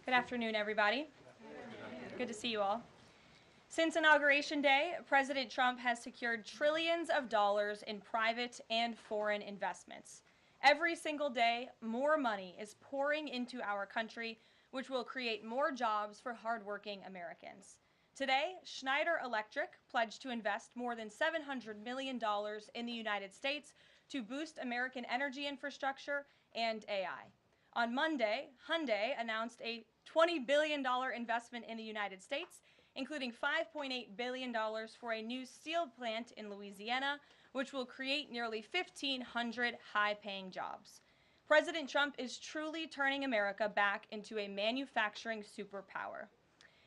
Good afternoon, everybody. Good to see you all. Since Inauguration Day, President Trump has secured trillions of dollars in private and foreign investments. Every single day, more money is pouring into our country, which will create more jobs for hardworking Americans. Today, Schneider Electric pledged to invest more than $700 million in the United States to boost American energy infrastructure and AI. On Monday, Hyundai announced a $20 billion investment in the United States, including $5.8 billion for a new steel plant in Louisiana, which will create nearly 1,500 high-paying jobs. President Trump is truly turning America back into a manufacturing superpower.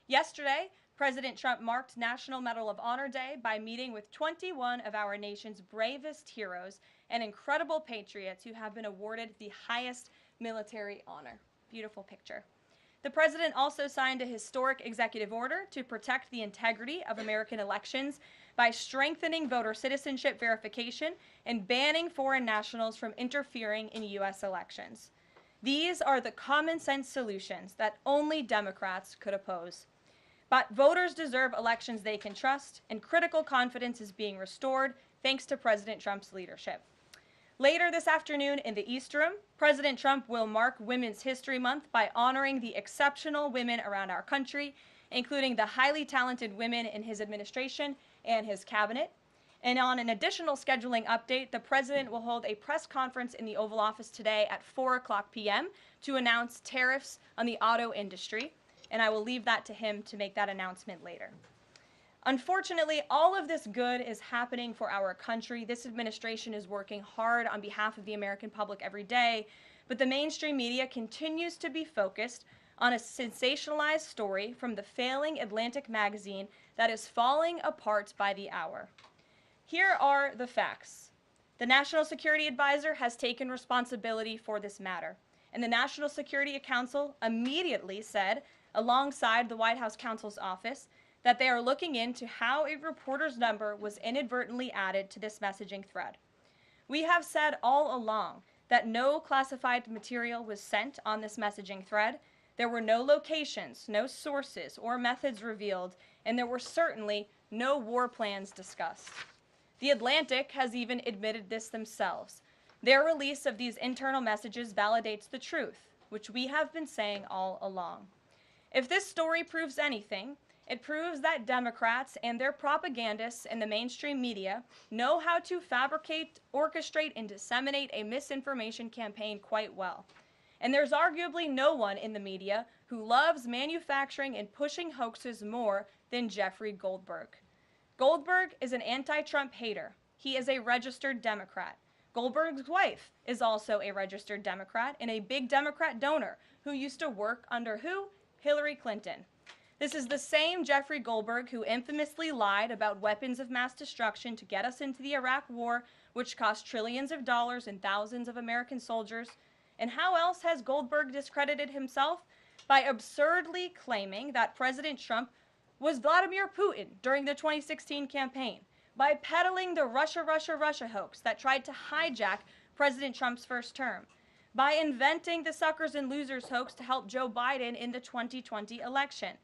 Yesterday, President Trump marked National Medal of Honor Day by meeting with 21 of our nation's bravest heroes and incredible patriots who have been awarded the highest military honor. Beautiful picture. The president also signed a historic executive order to protect the integrity of American elections by strengthening voter citizenship verification and banning foreign nationals from interfering in U.S. elections. These are the common sense solutions that only Democrats could oppose. But voters deserve elections they can trust, and critical confidence is being restored thanks to President Trump's leadership. Later this afternoon in the East Room, President Trump will mark Women's History Month by honoring the exceptional women around our country, including the highly talented women in his administration and his cabinet. And on an additional scheduling update, the president will hold a press conference in the Oval Office today at 4:00 p.m. to announce tariffs on the auto industry, and I will leave that to him to make that announcement later. Unfortunately, all of this good is happening for our country. This administration is working hard on behalf of the American public every day, but the mainstream media continues to be focused on a sensationalized story from the failing Atlantic magazine that is falling apart by the hour. Here are the facts. The National Security Advisor has taken responsibility for this matter, and the National Security Council immediately said, alongside the White House counsel's office, that they are looking into how a reporter's number was inadvertently added to this messaging thread. We have said all along that no classified material was sent on this messaging thread. There were no locations, no sources, or methods revealed, and there were certainly no war plans discussed. The Atlantic has even admitted this themselves. Their release of these internal messages validates the truth, which we have been saying all along. If this story proves anything, it proves that Democrats and their propagandists in the mainstream media know how to fabricate, orchestrate, and disseminate a misinformation campaign quite well. And there's arguably no one in the media who loves manufacturing and pushing hoaxes more than Jeffrey Goldberg. Goldberg is an anti-Trump hater. He is a registered Democrat. Goldberg's wife is also a registered Democrat and a big Democrat donor who used to work under who? Hillary Clinton. This is the same Jeffrey Goldberg who infamously lied about weapons of mass destruction to get us into the Iraq War, which cost trillions of dollars and thousands of American soldiers. And how else has Goldberg discredited himself? By absurdly claiming that President Trump was Vladimir Putin during the 2016 campaign, by peddling the Russia, Russia, Russia hoax that tried to hijack President Trump's first term, by inventing the suckers and losers hoax to help Joe Biden in the 2020 election,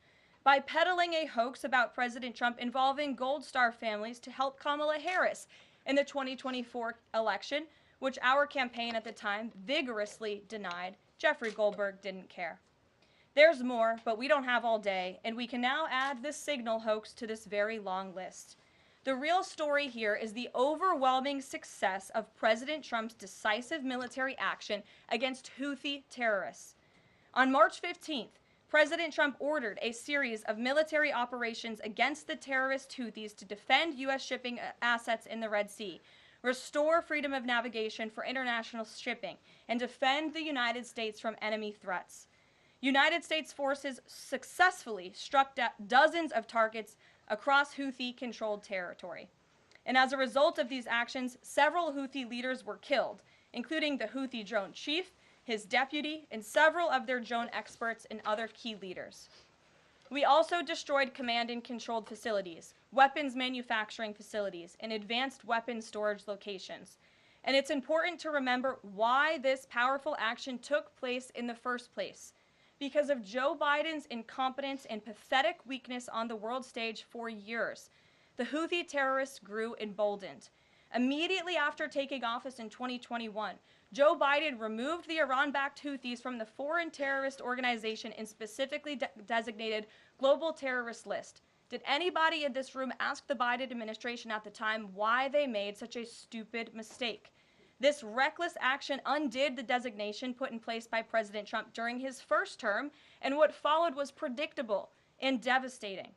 by peddling a hoax about President Trump involving Gold Star families to help Kamala Harris in the 2024 election, which our campaign at the time vigorously denied. Jeffrey Goldberg didn't care. There's more, but we don't have all day, and we can now add this signal hoax to this very long list. The real story here is the overwhelming success of President Trump's decisive military action against Houthi terrorists. On March 15th, President Trump ordered a series of military operations against the terrorist Houthis to defend U.S. shipping assets in the Red Sea, restore freedom of navigation for international shipping, and defend the United States from enemy threats. United States forces successfully struck dozens of targets across Houthi-controlled territory. And as a result of these actions, several Houthi leaders were killed, including the Houthi drone chief, his deputy, and several of their drone experts and other key leaders. We also destroyed command and controlled facilities, weapons manufacturing facilities, and advanced weapons storage locations. And it's important to remember why this powerful action took place in the first place. because of Joe Biden's incompetence and pathetic weakness on the world stage for years. The Houthi terrorists grew emboldened. Immediately after taking office in 2021, Joe Biden removed the Iran-backed Houthis from the foreign terrorist organization and specifically designated global terrorist list. Did anybody in this room ask the Biden administration at the time why they made such a stupid mistake? This reckless action undid the designation put in place by President Trump during his first term, and what followed was predictable and devastating.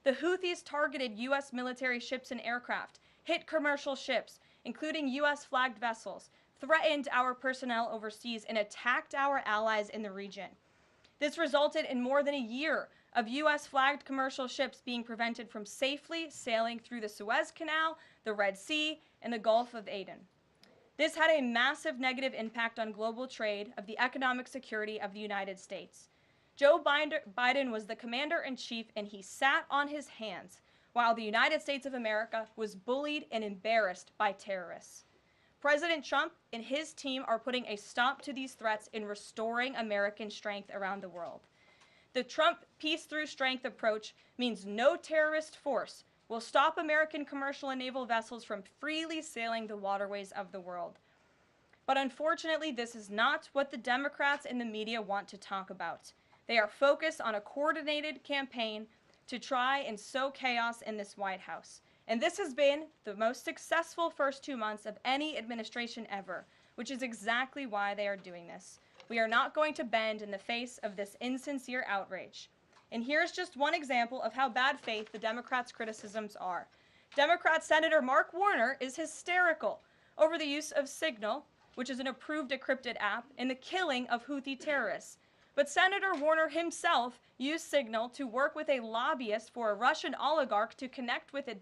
The Houthis targeted U.S. military ships and aircraft, hit commercial ships, including U.S.-flagged vessels, threatened our personnel overseas, and attacked our allies in the region. This resulted in more than a year of U.S.-flagged commercial ships being prevented from safely sailing through the Suez Canal, the Red Sea, and the Gulf of Aden. This had a massive negative impact on global trade of the economic security of the United States. Joe Biden was the commander-in-chief, and he sat on his hands while the United States of America was bullied and embarrassed by terrorists. President Trump and his team are putting a stop to these threats and restoring American strength around the world. The Trump peace through strength approach means no terrorist force will stop American commercial and naval vessels from freely sailing the waterways of the world. But unfortunately, this is not what the Democrats and the media want to talk about. They are focused on a coordinated campaign to try and sow chaos in this White House. And this has been the most successful first 2 months of any administration ever, which is exactly why they are doing this. We are not going to bend in the face of this insincere outrage. And here's just one example of how bad faith the Democrats' criticisms are. Democrat Senator Mark Warner is hysterical over the use of Signal, which is an approved decrypted app, and the killing of Houthi terrorists. But Senator Warner himself used Signal to work with a lobbyist for a Russian oligarch to connect the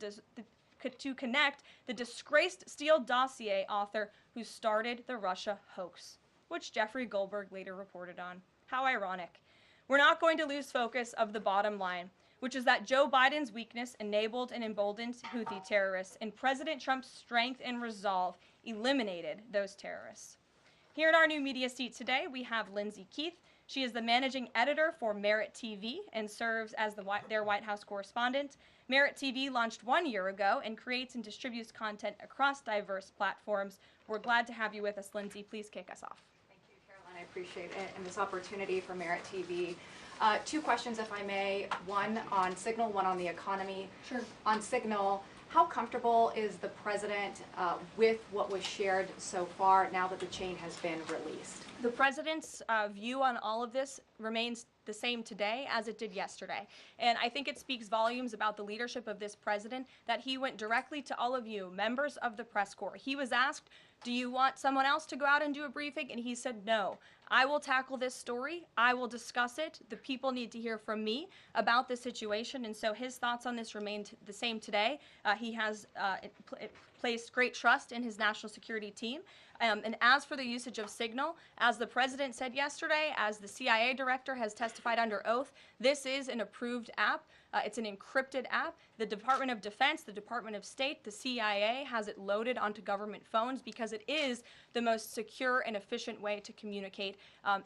disgraced Steele dossier author who started the Russia hoax, which Jeffrey Goldberg later reported on. How ironic. We're not going to lose focus of the bottom line, which is that Joe Biden's weakness enabled and emboldened Houthi terrorists, and President Trump's strength and resolve eliminated those terrorists. Here in our new media seat today, we have Lindsay Keith. She is the managing editor for Merit TV and serves as their White House correspondent. Merit TV launched 1 year ago and creates and distributes content across diverse platforms. We're glad to have you with us, Lindsay. Please kick us off. Thank you, Caroline. I appreciate it and this opportunity for Merit TV. 2 questions, if I may. One on Signal, one on the economy. Sure. On Signal, how comfortable is the president with what was shared so far now that the chain has been released? The president's view on all of this remains the same today as it did yesterday. And I think it speaks volumes about the leadership of this president that he went directly to all of you, members of the press corps. He was asked, do you want someone else to go out and do a briefing? And he said, no, I will tackle this story. I will discuss it. The people need to hear from me about the situation. And so his thoughts on this remained the same today. He has placed great trust in his national security team. And as for the usage of Signal, as the president said yesterday, as the CIA director has testified under oath, this is an approved app. It's an encrypted app. The Department of Defense, the Department of State, the CIA has it loaded onto government phones because it is the most secure and efficient way to communicate.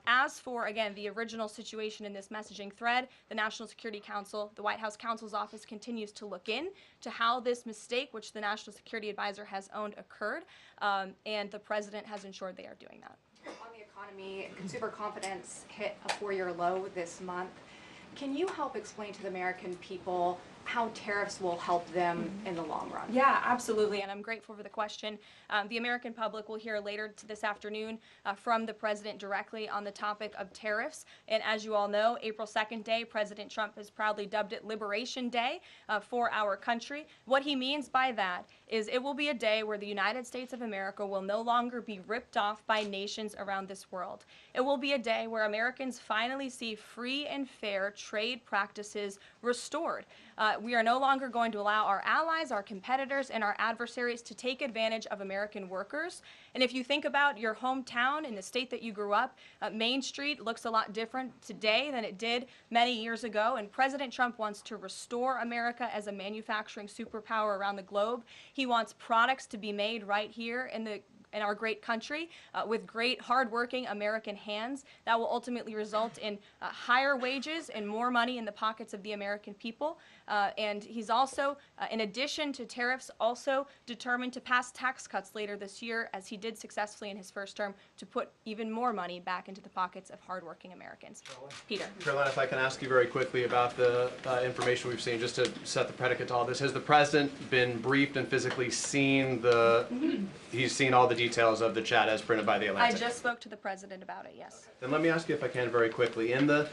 As for, again, the original situation in this messaging thread, the National Security Council, the White House counsel's office continues to look in to how this mistake, which the National Security Advisor has owned, occurred, and the president has ensured they are doing that. On the economy, consumer confidence hit a 4-year low this month. Can you help explain to the American people how tariffs will help them in the long run? Yeah, absolutely, and I'm grateful for the question. The American public will hear later this afternoon from the president directly on the topic of tariffs. And as you all know, April 2nd day, President Trump has proudly dubbed it Liberation Day for our country. What he means by that is it will be a day where the United States of America will no longer be ripped off by nations around this world. It will be a day where Americans finally see free and fair trade practices restored. We are no longer going to allow our allies, our competitors, and our adversaries to take advantage of American workers. And if you think about your hometown in the state that you grew up, Main Street looks a lot different today than it did many years ago. And President Trump wants to restore America as a manufacturing superpower around the globe. He wants products to be made right here in in our great country with great, hardworking American hands that will ultimately result in higher wages and more money in the pockets of the American people. And he's also, in addition to tariffs, also determined to pass tax cuts later this year, as he did successfully in his first term, to put even more money back into the pockets of hardworking Americans. Peter. Karoline, if I can ask you very quickly about the information we've seen, just to set the predicate to all this. Has the president been briefed and physically seen he's seen all the details of the chat as printed by the Atlantic? I just spoke to the president about it, yes. Then let me ask you, if I can, very quickly. In the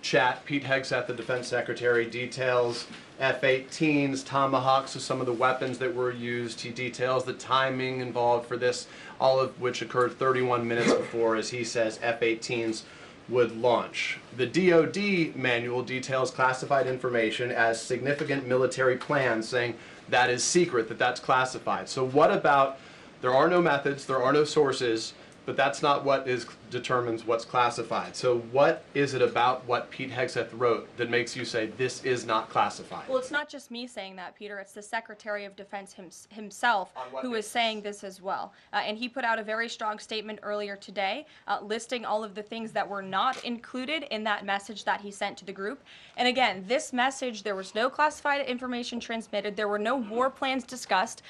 chat, Pete Hegseth, the defense secretary, details F-18s, Tomahawks, so some of the weapons that were used. He details the timing involved for this, all of which occurred 31 minutes before, as he says, F-18s would launch. The DoD manual details classified information as significant military plans, saying that is secret, that's classified. So what about, there are no methods, there are no sources, but that's not what determines what's classified. So what is it about what Pete Hegseth wrote that makes you say this is not classified? Well, it's not just me saying that, Peter. It's the Secretary of Defense himself who is saying this as well. And he put out a very strong statement earlier today listing all of the things that were not included in that message that he sent to the group. And again, this message, there was no classified information transmitted. There were no war plans discussed.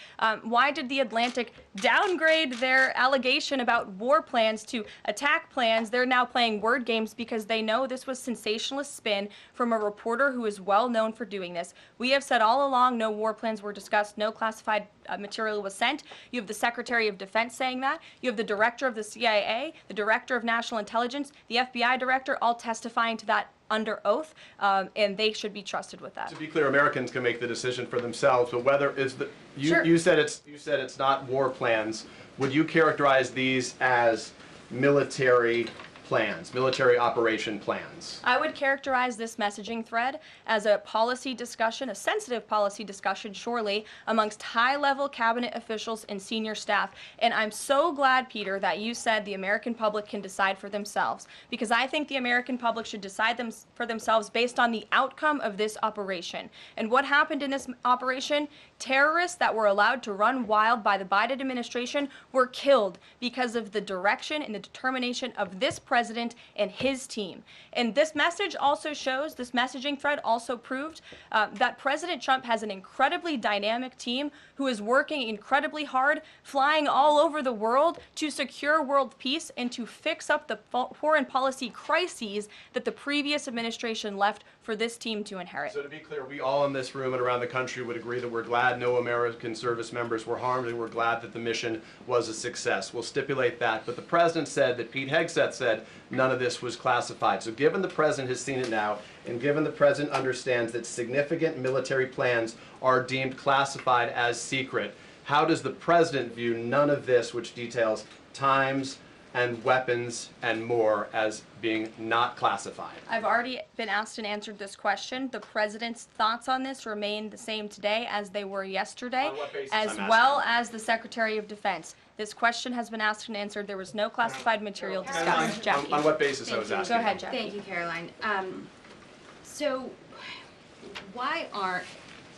Why did the Atlantic downgrade their allegation about war plans to attack plans? They're now playing word games because they know this was sensationalist spin from a reporter who is well known for doing this. We have said all along no war plans were discussed, no classified material was sent. You have the Secretary of Defense saying that. You have the Director of the CIA, the Director of National Intelligence, the FBI Director, all testifying to that under oath, and they should be trusted with that. To be clear, Americans can make the decision for themselves, but whether is the Sure. you said it's not war plans. Would you characterize these as military plans, military operation plans? I would characterize this messaging thread as a policy discussion, a sensitive policy discussion, surely, amongst high-level cabinet officials and senior staff. And I'm so glad, Peter, that you said the American public can decide for themselves, because I think the American public should decide for themselves based on the outcome of this operation. And what happened in this operation? Terrorists that were allowed to run wild by the Biden administration were killed because of the direction and the determination of this president and his team. And this message also shows, this messaging thread also proved that President Trump has an incredibly dynamic team who is working incredibly hard, flying all over the world to secure world peace and to fix up the foreign policy crises that the previous administration left for this team to inherit. So to be clear, we all in this room and around the country would agree that we're glad no American service members were harmed, and we're glad that the mission was a success. We'll stipulate that. But the president said that Pete Hegseth said none of this was classified. So given the president has seen it now, and given the president understands that significant military plans are deemed classified as secret, how does the president view none of this, which details times and weapons and more, as being not classified? I've already been asked and answered this question. The president's thoughts on this remain the same today as they were yesterday, On what basis, as I'm well asking? as the Secretary of Defense. This question has been asked and answered. There was no classified material discussed. Jackie. On what basis I Thank was you. asking? Go ahead, Jackie. Thank you, Caroline. So why aren't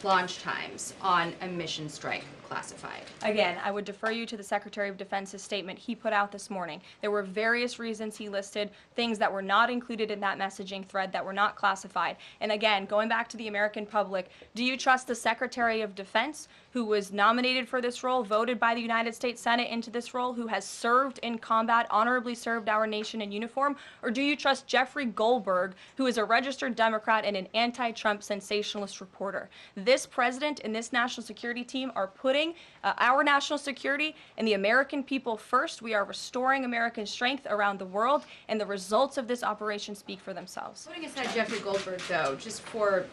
launch times on a mission strike classified? Again, I would defer you to the Secretary of Defense's statement he put out this morning. There were various reasons he listed, things that were not included in that messaging thread that were not classified. And again, going back to the American public, do you trust the Secretary of Defense, who was nominated for this role, voted by the United States Senate into this role, who has served in combat, honorably served our nation in uniform? Or do you trust Jeffrey Goldberg, who is a registered Democrat and an anti-Trump sensationalist reporter? This president and this national security team are putting our national security and the American people first. We are restoring American strength around the world, and the results of this operation speak for themselves. Putting aside Jeffrey Goldberg, though, just for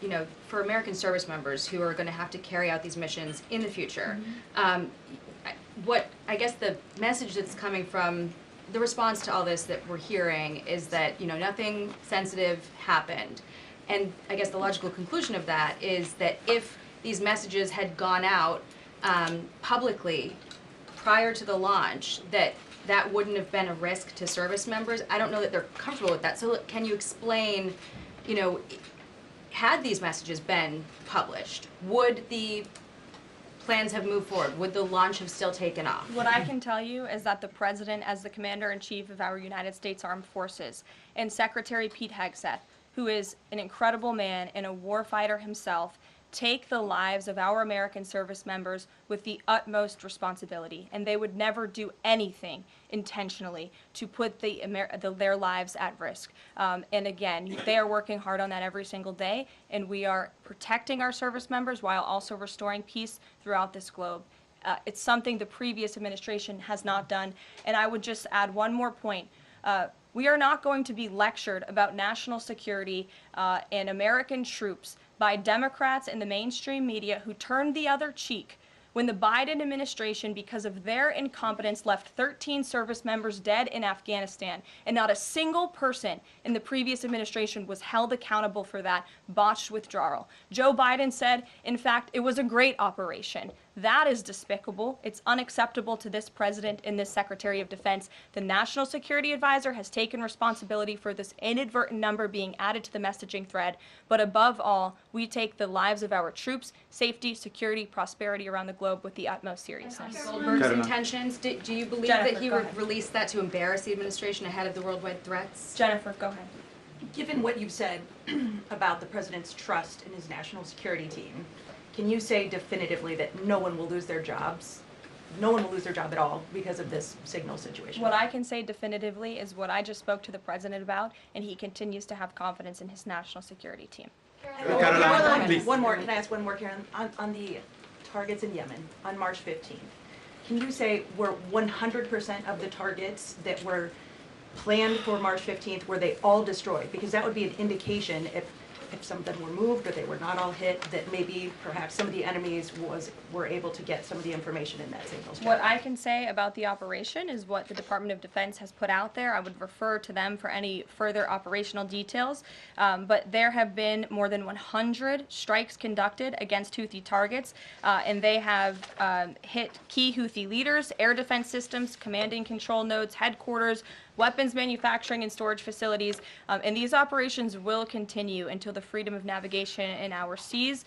for American service members who are going to have to carry out these missions in the future, what I guess the message that's coming from the response to all this that we're hearing is that nothing sensitive happened, and I guess the logical conclusion of that is that if these messages had gone out publicly prior to the launch, that wouldn't have been a risk to service members. I don't know that they're comfortable with that. So can you explain, had these messages been published, would the plans have moved forward? Would the launch have still taken off? What I can tell you is that the President, as the Commander-in-Chief of our United States Armed Forces, and Secretary Pete Hegseth, who is an incredible man and a warfighter himself, take the lives of our American service members with the utmost responsibility, and they would never do anything intentionally to put their lives at risk. And again, they are working hard on that every single day, and we are protecting our service members while also restoring peace throughout this globe. It's something the previous administration has not done, and I would just add one more point. We are not going to be lectured about national security and American troops by Democrats and the mainstream media who turned the other cheek when the Biden administration, because of their incompetence, left 13 service members dead in Afghanistan, and not a single person in the previous administration was held accountable for that botched withdrawal. Joe Biden said, in fact, it was a great operation. That is despicable. It's unacceptable to this president and this Secretary of Defense. The National Security Advisor has taken responsibility for this inadvertent number being added to the messaging thread. But above all, we take the lives of our troops, safety, security, prosperity around the globe with the utmost seriousness. Goldberg's Karoline. intentions, do you believe Jennifer, that he go would ahead. release that to embarrass the administration ahead of the worldwide threats? Jennifer, go ahead. Given what you've said about the president's trust in his national security team, can you say definitively that no one will lose their jobs? No one will lose their job at all because of this signal situation? What I can say definitively is what I just spoke to the president about, and he continues to have confidence in his national security team. Karoline, please. One more, can I ask one more, Karen? On the targets in Yemen on March 15th, can you say were 100% of the targets that were planned for March 15th, were they all destroyed? Because that would be an indication if some of them were moved or they were not all hit, that maybe perhaps some of the enemies were able to get some of the information in that signals What channel. I can say about the operation is what the Department of Defense has put out there. I would refer to them for any further operational details. But there have been more than 100 strikes conducted against Houthi targets, and they have hit key Houthi leaders, air defense systems, command and control nodes, headquarters, weapons manufacturing and storage facilities, and these operations will continue until the freedom of navigation in our seas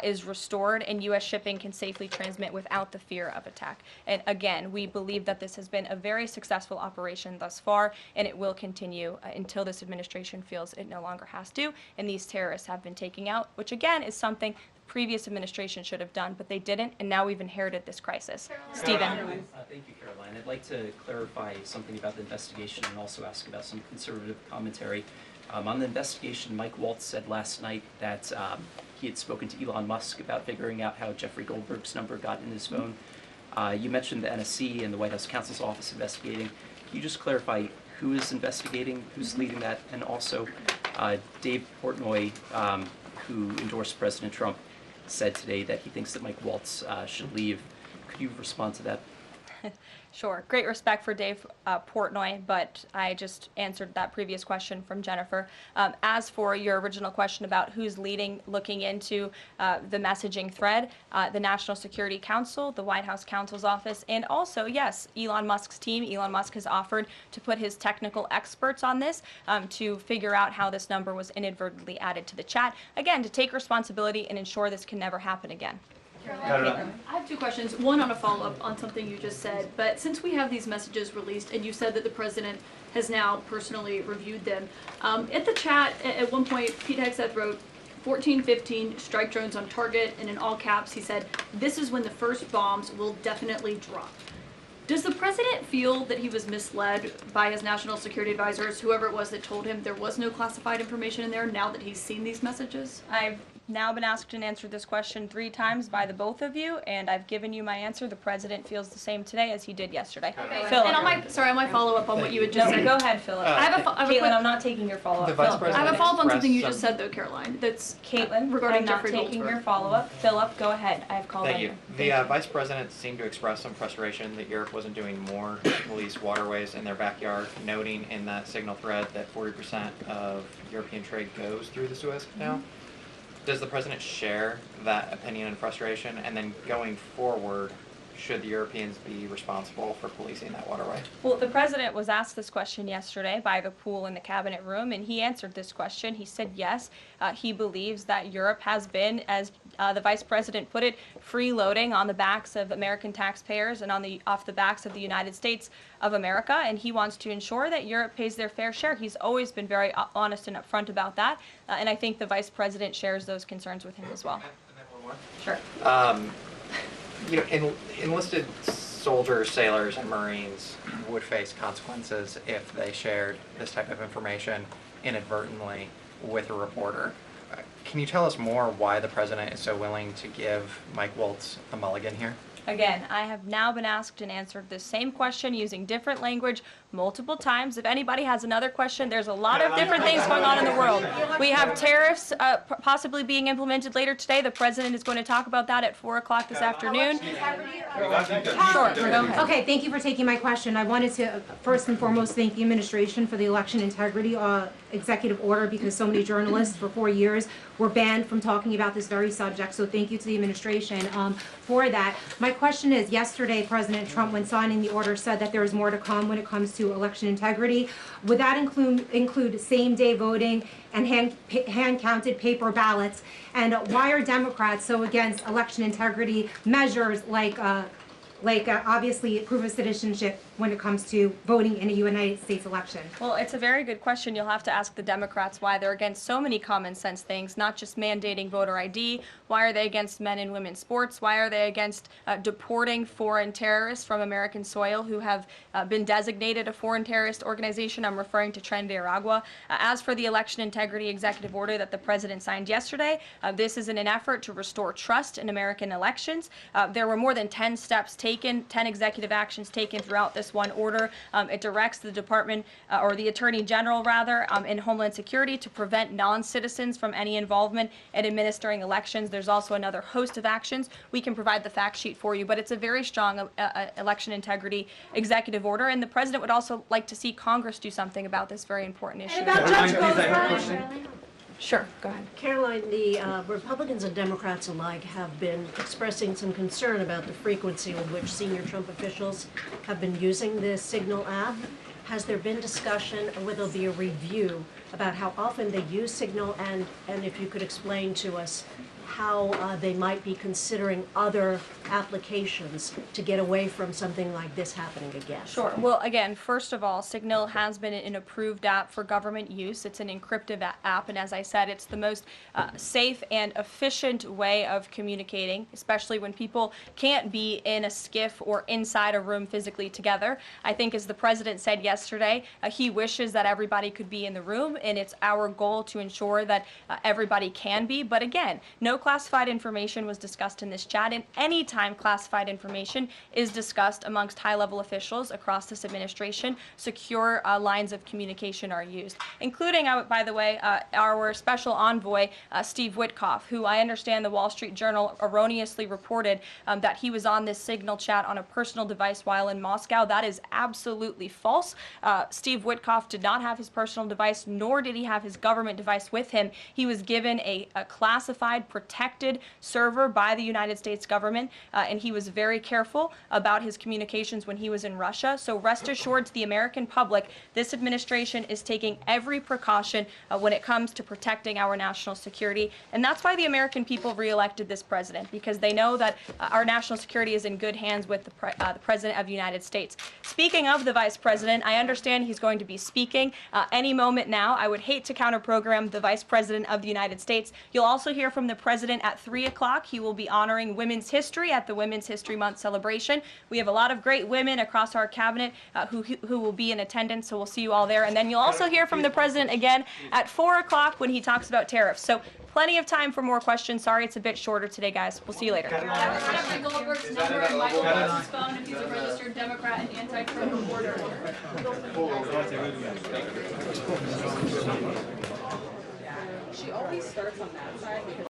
is restored and U.S. shipping can safely transmit without the fear of attack. And again, we believe that this has been a very successful operation thus far, and it will continue until this administration feels it no longer has to, and these terrorists have been taken out, which again is something the previous administration should have done, but they didn't, and now we've inherited this crisis. Stephen. Thank you, Caroline. I'd like to clarify something about the investigation and also ask about some conservative commentary. On the investigation, Mike Waltz said last night that he had spoken to Elon Musk about figuring out how Jeffrey Goldberg's number got in his phone. You mentioned the NSC and the White House counsel's office investigating. Can you just clarify who is investigating, who's leading that, and also Dave Portnoy, who endorsed President Trump, said today that he thinks that Mike Waltz should leave. Could you respond to that? Sure. Great respect for Dave Portnoy, but I just answered that previous question from Jennifer. As for your original question about who's looking into the messaging thread, the National Security Council, the White House counsel's office, and also, yes, Elon Musk's team. Elon Musk has offered to put his technical experts on this to figure out how this number was inadvertently added to the chat. Again, to take responsibility and ensure this can never happen again. Karoline. I have two questions. One on a follow-up on something you just said. But since we have these messages released, and you said that the president has now personally reviewed them, at the chat at one point, Pete Hegseth wrote 14-15 strike drones on target, and in all caps he said, "This is when the first bombs will definitely drop." Does the president feel that he was misled by his national security advisors, whoever it was that told him there was no classified information in there, now that he's seen these messages? I've now been asked and answered this question 3 times by the both of you, and I've given you my answer. The president feels the same today as he did yesterday. Philip. And on my follow-up on what you had just No, said. go ahead, Philip. I have a Caitlin, quick- I'm not taking your follow-up. The vice Philip, go I president- have a follow-up on something you expressed just said, though, Caroline. That's Caitlin, regarding I'm not Jeffrey taking Goldberg. your follow-up. Philip, go ahead. I have called Thank on you. you. The vice president seemed to express some frustration that Europe wasn't doing more to police waterways in their backyard, noting in that signal thread that 40% of European trade goes through the Suez Canal. Does the president share that opinion and frustration? And then going forward, should the Europeans be responsible for policing that waterway? Well, the president was asked this question yesterday by the pool in the cabinet room, and he answered this question. He said yes, he believes that Europe has been, as the vice president put it, freeloading on the backs of American taxpayers and off the backs of the United States of America, and he wants to ensure that Europe pays their fair share. He's always been very honest and upfront about that, and I think the vice president shares those concerns with him as well. And then one more. Sure. You know, enlisted soldiers, sailors, and Marines would face consequences if they shared this type of information inadvertently with a reporter. Can you tell us more why the president is so willing to give Mike Waltz a mulligan here? Again, I have now been asked and answered the same question using different language multiple times. If anybody has another question, there's a lot of different things going on in the world. We have tariffs possibly being implemented later today. The president is going to talk about that at 4 o'clock this afternoon. Sure, go ahead. Okay, thank you for taking my question. I wanted to first and foremost thank the administration for the election integrity executive order, because so many journalists for 4 years were banned from talking about this very subject. So thank you to the administration for that. My question is, yesterday President Trump, when signing the order, said that there is more to come when it comes to election integrity. Would that include same-day voting and hand-counted paper ballots? And why are Democrats so against election integrity measures like obviously proof of citizenship when it comes to voting in a United States election? Well, it's a very good question. You'll have to ask the Democrats why they're against so many common sense things, not just mandating voter ID. Why are they against men and women's sports? Why are they against deporting foreign terrorists from American soil who have been designated a foreign terrorist organization? I'm referring to Tren de Aragua. As for the election integrity executive order that the president signed yesterday, this is in an effort to restore trust in American elections. There were more than 10 steps taken, 10 executive actions taken throughout this one order. It directs the department, or the attorney general rather, in Homeland Security to prevent non-citizens from any involvement in administering elections. There's also another host of actions. We can provide the fact sheet for you, but it's a very strong election integrity executive order, and the president would also like to see Congress do something about this very important issue. Sure, go ahead. Karoline, the Republicans and Democrats alike have been expressing some concern about the frequency with which senior Trump officials have been using the Signal app. Has there been discussion, or will there be a review about how often they use Signal, and if you could explain to us how they might be considering other applications to get away from something like this happening again? Sure. Well, again, first of all, Signal has been an approved app for government use. It's an encrypted app, and as I said, it's the most safe and efficient way of communicating, especially when people can't be in a skiff or inside a room physically together. I think, as the president said yesterday, he wishes that everybody could be in the room, and it's our goal to ensure that everybody can be. But again, no classified information was discussed in this chat, and any time classified information is discussed amongst high-level officials across this administration, secure lines of communication are used, including, by the way, our special envoy, Steve Witkoff, who I understand the Wall Street Journal erroneously reported that he was on this Signal chat on a personal device while in Moscow. That is absolutely false. Steve Witkoff did not have his personal device, nor did he have his government device with him. He was given a classified, protected server by the United States government, and he was very careful about his communications when he was in Russia. So rest assured to the American public, this administration is taking every precaution when it comes to protecting our national security. And that's why the American people reelected this president, because they know that our national security is in good hands with the President of the United States. Speaking of the Vice President, I understand he's going to be speaking any moment now. I would hate to counter-program the Vice President of the United States. You'll also hear from the President at 3 o'clock. He will be honoring women's history at the Women's History Month celebration. We have a lot of great women across our cabinet who will be in attendance, so we'll see you all there. And then you'll also hear from the president again at 4 o'clock when he talks about tariffs. So plenty of time for more questions. Sorry it's a bit shorter today, guys. We'll see you later. Jeffrey Goldberg's number and Michael Waltz's phone if he's a registered Democrat and anti-Trump reporter. She always starts on that side because